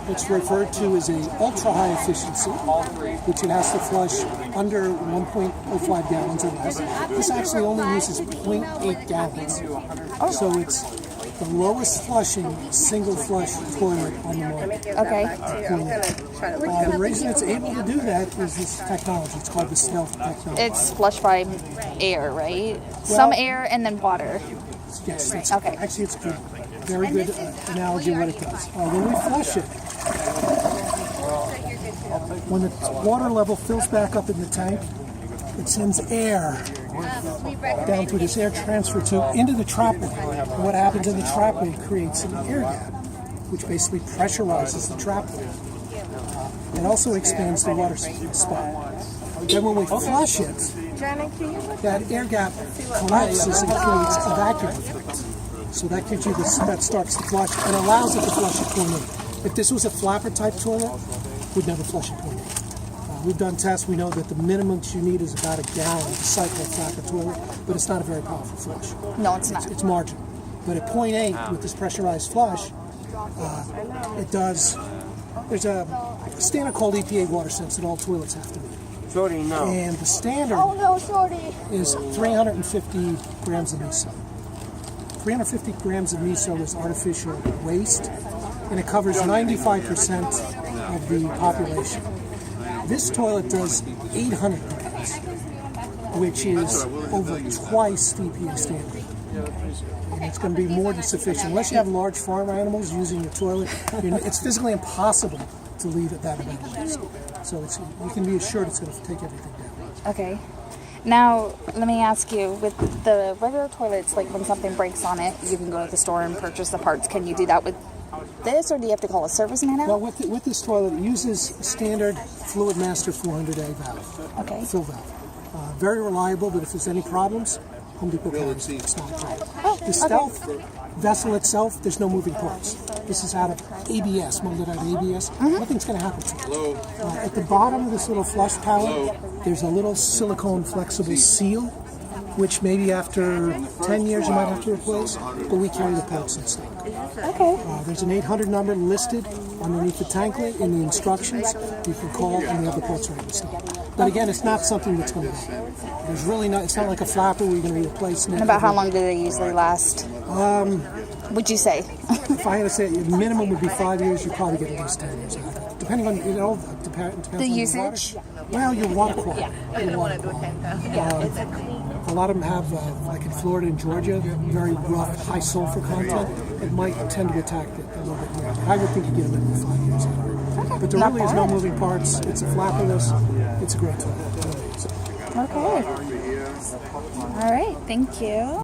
It's referred to as a ultra high efficiency, which it has to flush under 1.05 gallons or less. This actually only uses 0.8 gallons, so it's the lowest flushing single flush toilet on the market. Okay. The reason it's able to do that is this technology. It's called the stealth technology. It's flushed by air, right? Some air and then water. Yes, that's Okay. actually it's a very good analogy of what it does. When we flush it, when the water level fills back up in the tank, it sends air down through this air transfer tube into the trapway. And what happens in the trapway creates an air gap, which basically pressurizes the trapway. It also expands the water spout. Then when we flush it, that air gap collapses and creates a vacuum effect. So that gives you that starts to flush and allows it to flush at 0.8. If this was a flapper type toilet, we'd never flush at 0.8. We've done tests. We know that the minimum you need is about a gallon to cycle a flapper toilet, but it's not a very powerful flush. No, it's not. It's marginal. But at 0.8 with this pressurized flush, it does. There's a standard called EPA water sense that all toilets have to meet. And the standard is 350 grams of miso. 350 grams of miso is artificial waste, and it covers 95% of the population. This toilet does 800 grams, which is over twice the EPA standard. And it's going to be more than sufficient. Unless you have large farm animals using your toilet, it's physically impossible to leave it that amount of waste. So you can be assured it's going to take everything down. Okay. Now, let me ask you, with the regular toilets, like when something breaks on it, you can go to the store and purchase the parts. Can you do that with this, or do you have to call a service man out? Well, with this toilet, it uses a standard Fluid Master 400A valve. Okay. Fill valve. Very reliable, but if there's any problems, Home Depot carries it. It's not a problem. The stealth vessel itself, there's no moving parts. This is out of ABS, molded out of ABS. Nothing's going to happen to it. At the bottom of this little flush pallet, there's a little silicone flexible seal, which maybe after 10 years you might have to replace, but we carry the parts in stock. Okay. There's an 800 number listed underneath the tank lid in the instructions. You can call and we have the parts right in stock. But again, it's not something that's going to happen. There's really not. It's not like a flapper where you're going to replace it. And about how long do they usually last? Would you say? If I had to say, the minimum would be 5 years. You probably get at least 10 years out of it, depending on depends The on usage. your water quality. Your water quality. A lot of them have, like in Florida and Georgia, very rough, high sulfur content. It might tend to attack it a little bit more. I would think you get a minimum of 5 years out of it. But there really is no moving parts. It's a flapperless. It's a great toilet. Okay. All right. Thank you.